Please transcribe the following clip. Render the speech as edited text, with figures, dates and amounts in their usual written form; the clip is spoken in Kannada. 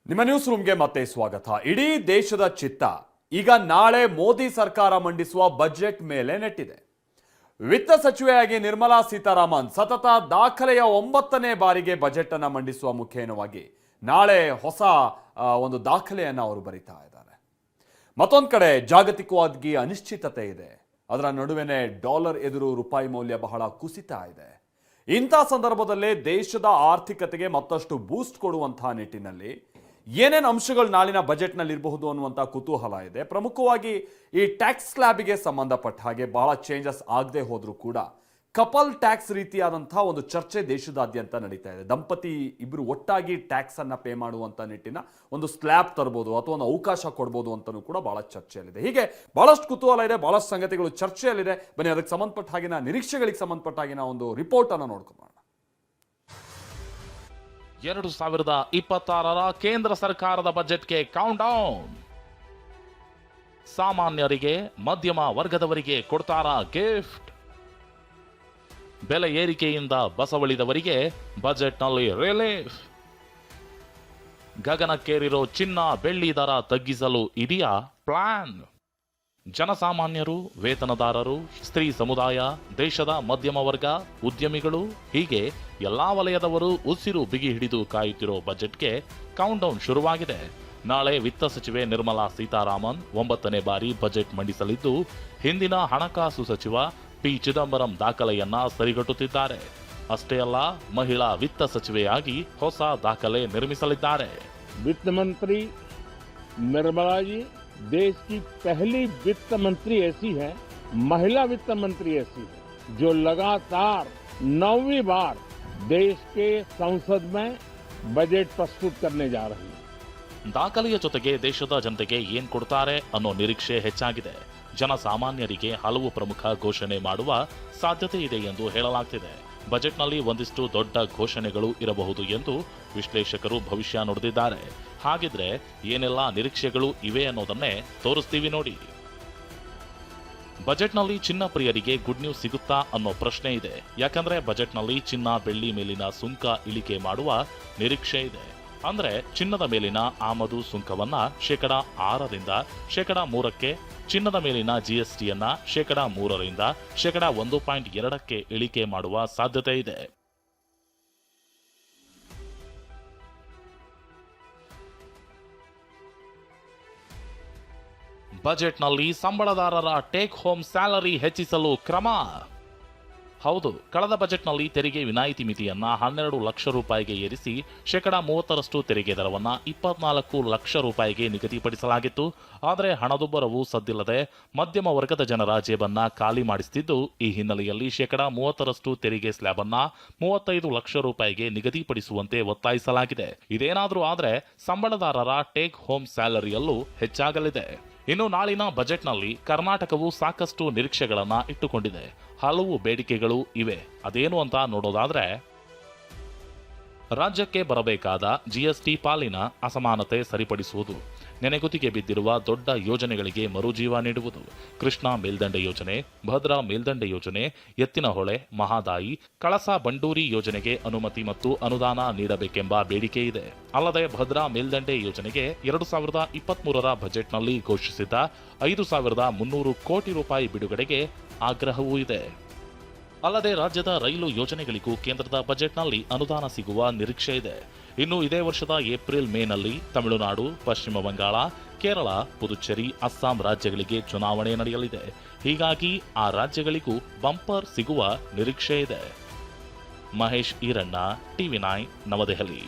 ನಿಮ್ಮ ನ್ಯೂಸ್ ರೂಮ್ಗೆ ಮತ್ತೆ ಸ್ವಾಗತ. ಇಡೀ ದೇಶದ ಚಿತ್ತ ಈಗ ನಾಳೆ ಮೋದಿ ಸರ್ಕಾರ ಮಂಡಿಸುವ ಬಜೆಟ್ ಮೇಲೆ ನೆಟ್ಟಿದೆ. ವಿತ್ತ ಸಚಿವೆಯಾಗಿ ನಿರ್ಮಲಾ ಸೀತಾರಾಮನ್ ಸತತ ದಾಖಲೆಯ 9ನೇ ಬಾರಿಗೆ ಬಜೆಟ್ ಅನ್ನು ಮಂಡಿಸುವ ಮುಖೇನವಾಗಿ ನಾಳೆ ಹೊಸ ಒಂದು ದಾಖಲೆಯನ್ನು ಅವರು ಬರಿತಾ ಇದ್ದಾರೆ. ಮತ್ತೊಂದು ಕಡೆ ಜಾಗತಿಕವಾಗಿ ಅನಿಶ್ಚಿತತೆ ಇದೆ. ಅದರ ನಡುವೆನೇ ಡಾಲರ್ ಎದುರು ರೂಪಾಯಿ ಮೌಲ್ಯ ಬಹಳ ಕುಸಿತಾ ಇದೆ. ಇಂಥ ಸಂದರ್ಭದಲ್ಲೇ ದೇಶದ ಆರ್ಥಿಕತೆಗೆ ಮತ್ತಷ್ಟು ಬೂಸ್ಟ್ ಕೊಡುವಂತಹ ನಿಟ್ಟಿನಲ್ಲಿ ಏನೇನು ಅಂಶಗಳು ನಾಳಿನ ಬಜೆಟ್ನಲ್ಲಿ ಇರಬಹುದು ಅನ್ನುವಂಥ ಕುತೂಹಲ ಇದೆ. ಪ್ರಮುಖವಾಗಿ ಈ ಟ್ಯಾಕ್ಸ್ ಸ್ಲ್ಯಾಬ್ಗೆ ಸಂಬಂಧಪಟ್ಟ ಹಾಗೆ ಬಹಳ ಚೇಂಜಸ್ ಆಗದೆ ಹೋದರೂ ಕೂಡ ಕಪಲ್ ಟ್ಯಾಕ್ಸ್ ರೀತಿಯಾದಂತಹ ಒಂದು ಚರ್ಚೆ ದೇಶದಾದ್ಯಂತ ನಡೀತಾ ಇದೆ. ದಂಪತಿ ಇಬ್ಬರು ಒಟ್ಟಾಗಿ ಟ್ಯಾಕ್ಸ್ ಅನ್ನ ಪೇ ಮಾಡುವಂಥ ನಿಟ್ಟಿನ ಒಂದು ಸ್ಲ್ಯಾಬ್ ತರಬಹುದು ಅಥವಾ ಒಂದು ಅವಕಾಶ ಕೊಡ್ಬೋದು ಅಂತಲೂ ಕೂಡ ಬಹಳ ಚರ್ಚೆಯಲ್ಲಿದೆ. ಹೀಗೆ ಬಹಳಷ್ಟು ಕುತೂಹಲ ಇದೆ, ಬಹಳಷ್ಟು ಸಂಗತಿಗಳು ಚರ್ಚೆಯಲ್ಲಿದೆ. ಬನ್ನಿ ಅದಕ್ಕೆ ಸಂಬಂಧಪಟ್ಟ ಹಾಗಿನ ನಿರೀಕ್ಷೆಗಳಿಗೆ ಸಂಬಂಧಪಟ್ಟ ಹಾಗಿನ ಒಂದು ರಿಪೋರ್ಟ್ ಅನ್ನು ನೋಡ್ಕೊಳ್ಳೋಣ. 2026ರ ಕೇಂದ್ರ ಸರ್ಕಾರದ ಬಜೆಟ್ಗೆ ಕೌಂಟ್ ಡೌನ್. ಸಾಮಾನ್ಯರಿಗೆ, ಮಧ್ಯಮ ವರ್ಗದವರಿಗೆ ಕೊಡ್ತಾರಾ ಗಿಫ್ಟ್? ಬೆಲೆ ಏರಿಕೆಯಿಂದ ಬಸವಳಿದವರಿಗೆ ಬಜೆಟ್ನಲ್ಲಿ ರಿಲೀಫ್. ಗಗನಕ್ಕೇರಿರೋ ಚಿನ್ನ ಬೆಳ್ಳಿ ದರ ತಗ್ಗಿಸಲು ಇದೆಯಾ ಪ್ಲಾನ್? ಜನಸಾಮಾನ್ಯರು, ವೇತನದಾರರು, ಸ್ತ್ರೀ ಸಮುದಾಯ, ದೇಶದ ಮಧ್ಯಮ ವರ್ಗ, ಉದ್ಯಮಿಗಳು ಹೀಗೆ ಎಲ್ಲಾ ವಲಯದವರು ಉಸಿರು ಬಿಗಿ ಹಿಡಿದು ಕಾಯುತ್ತಿರೋ ಬಜೆಟ್ಗೆ ಕೌಂಟ್ ಡೌನ್ ಶುರುವಾಗಿದೆ. ನಾಳೆ ವಿತ್ತ ಸಚಿವೆ ನಿರ್ಮಲಾ ಸೀತಾರಾಮನ್ 9ನೇ ಬಾರಿ ಬಜೆಟ್ ಮಂಡಿಸಲಿದ್ದು, ಹಿಂದಿನ ಹಣಕಾಸು ಸಚಿವ ಪಿ ಚಿದಂಬರಂ ದಾಖಲೆಯನ್ನ ಸರಿಗಟ್ಟುತ್ತಿದ್ದಾರೆ. ಅಷ್ಟೇ ಅಲ್ಲ, ಮಹಿಳಾ ವಿತ್ತ ಸಚಿವೆಯಾಗಿ ಹೊಸ ದಾಖಲೆ ನಿರ್ಮಿಸಲಿದ್ದಾರೆ. वित्त मंत्री निर्मला जी देश की पहली वित्त मंत्री ऐसी है, महिला वित्त मंत्री ऐसी है, जो लगातार 9वीं बार देश के संसद में बजट प्रस्तुत करने जा रही है. ದಾಖಲೆಯ ಜೊತೆಗೆ ದೇಶದ ಜನತೆಗೆ ಏನ್ ಕೊಡ್ತಾರೆ ಅನ್ನೋ ನಿರೀಕ್ಷೆ ಹೆಚ್ಚಾಗಿದೆ. ಜನಸಾಮಾನ್ಯರಿಗೆ ಹಲವು ಪ್ರಮುಖ ಘೋಷಣೆ ಮಾಡುವ ಸಾಧ್ಯತೆ ಇದೆ ಎಂದು ಹೇಳಲಾಗ್ತಿದೆ. ಬಜೆಟ್ನಲ್ಲಿ ಒಂದಿಷ್ಟು ದೊಡ್ಡ ಘೋಷಣೆಗಳು ಇರಬಹುದು ಎಂದು ವಿಶ್ಲೇಷಕರು ಭವಿಷ್ಯ ನುಡಿದಿದ್ದಾರೆ. ಹಾಗಿದ್ರೆ ಏನೆಲ್ಲ ನಿರೀಕ್ಷೆಗಳು ಇವೆ ಅನ್ನೋದನ್ನೇ ತೋರಿಸ್ತೀವಿ ನೋಡಿ. ಬಜೆಟ್ನಲ್ಲಿ ಚಿನ್ನ ಪ್ರಿಯರಿಗೆ ಗುಡ್ ನ್ಯೂಸ್ ಸಿಗುತ್ತಾ ಅನ್ನೋ ಪ್ರಶ್ನೆ ಇದೆ. ಯಾಕಂದ್ರೆ ಬಜೆಟ್ನಲ್ಲಿ ಚಿನ್ನ ಬೆಳ್ಳಿ ಮೇಲಿನ ಸುಂಕ ಇಳಿಕೆ ಮಾಡುವ ನಿರೀಕ್ಷೆ ಇದೆ. ಅಂದ್ರೆ ಚಿನ್ನದ ಮೇಲಿನ ಆಮದು ಸುಂಕವನ್ನ 6% 3%, ಚಿನ್ನದ ಮೇಲಿನ ಜಿಎಸ್ಟಿಯನ್ನ 3% 1.2% ಇಳಿಕೆ ಮಾಡುವ ಸಾಧ್ಯತೆ ಇದೆ. ಬಜೆಟ್ನಲ್ಲಿ ಸಂಬಳದಾರರ ಟೇಕ್ ಹೋಮ್ ಸ್ಯಾಲರಿ ಹೆಚ್ಚಿಸಲು ಕ್ರಮ. ಹೌದು, ಕಳೆದ ಬಜೆಟ್ನಲ್ಲಿ ತೆರಿಗೆ ವಿನಾಯಿತಿ ಮಿತಿಯನ್ನ 12 ಲಕ್ಷ ರೂಪಾಯಿಗೆ ಏರಿಸಿ 30% ತೆರಿಗೆ ದರವನ್ನ 24 ಲಕ್ಷ ರೂಪಾಯಿಗೆ ನಿಗದಿಪಡಿಸಲಾಗಿತ್ತು. ಆದರೆ ಹಣದುಬ್ಬರವು ಸದ್ದಿಲ್ಲದೆ ಮಧ್ಯಮ ವರ್ಗದ ಜನರ ಜೇಬನ್ನ ಖಾಲಿ ಮಾಡಿಸುತ್ತಿದ್ದು, ಈ ಹಿನ್ನೆಲೆಯಲ್ಲಿ 30% ತೆರಿಗೆ ಸ್ಲ್ಯಾಬ್ ಅನ್ನ 35 ಲಕ್ಷ ರೂಪಾಯಿಗೆ ನಿಗದಿಪಡಿಸುವಂತೆ ಒತ್ತಾಯಿಸಲಾಗಿದೆ. ಇದೇನಾದ್ರೂ ಆದ್ರೆ ಸಂಬಳದಾರರ ಟೇಕ್ ಹೋಮ್ ಸ್ಯಾಲರಿಯಲ್ಲೂ ಹೆಚ್ಚಾಗಲಿದೆ. ಇನ್ನು ನಾಳಿನ ಬಜೆಟ್ನಲ್ಲಿ ಕರ್ನಾಟಕವು ಸಾಕಷ್ಟು ನಿರೀಕ್ಷೆಗಳನ್ನ ಇಟ್ಟುಕೊಂಡಿದೆ. ಹಲವು ಬೇಡಿಕೆಗಳು ಇವೆ. ಅದೇನು ಅಂತ ನೋಡೋದಾದ್ರೆ, ರಾಜ್ಯಕ್ಕೆ ಬರಬೇಕಾದ ಜಿಎಸ್ಟಿ ಪಾಲಿನ ಅಸಮಾನತೆ ಸರಿಪಡಿಸುವುದು, ನೆನೆಗುದಿಗೆ ಬಿದ್ದಿರುವ ದೊಡ್ಡ ಯೋಜನೆಗಳಿಗೆ ಮರುಜೀವ ನೀಡುವುದು, ಕೃಷ್ಣಾ ಮೇಲ್ದಂಡೆ ಯೋಜನೆ, ಭದ್ರಾ ಮೇಲ್ದಂಡೆ ಯೋಜನೆ, ಎತ್ತಿನಹೊಳೆ, ಮಹಾದಾಯಿ, ಕಳಸಾ ಬಂಡೂರಿ ಯೋಜನೆಗೆ ಅನುಮತಿ ಮತ್ತು ಅನುದಾನ ನೀಡಬೇಕೆಂಬ ಬೇಡಿಕೆ ಇದೆ. ಅಲ್ಲದೆ ಭದ್ರಾ ಮೇಲ್ದಂಡೆ ಯೋಜನೆಗೆ 2023ರ ಬಜೆಟ್ನಲ್ಲಿ ಘೋಷಿಸಿದ್ದ 5,300 ಕೋಟಿ ರೂಪಾಯಿ ಬಿಡುಗಡೆಗೆ ಆಗ್ರಹವೂ ಇದೆ. ಅಲ್ಲದೆ ರಾಜ್ಯದ ರೈಲು ಯೋಜನೆಗಳಿಗೂ ಕೇಂದ್ರದ ಬಜೆಟ್ನಲ್ಲಿ ಅನುದಾನ ಸಿಗುವ ನಿರೀಕ್ಷೆ ಇದೆ. ಇನ್ನು ಇದೇ ವರ್ಷದ ಏಪ್ರಿಲ್ ಮೇನಲ್ಲಿ ತಮಿಳುನಾಡು, ಪಶ್ಚಿಮ ಬಂಗಾಳ, ಕೇರಳ, ಪುದುಚೇರಿ, ಅಸ್ಸಾಂ ರಾಜ್ಯಗಳಿಗೆ ಚುನಾವಣೆ ನಡೆಯಲಿದೆ. ಹೀಗಾಗಿ ಆ ರಾಜ್ಯಗಳಿಗೂ ಬಂಪರ್ ಸಿಗುವ ನಿರೀಕ್ಷೆ ಇದೆ. ಮಹೇಶ್ ಈರಣ್ಣ, TV9, ನವದೆಹಲಿ.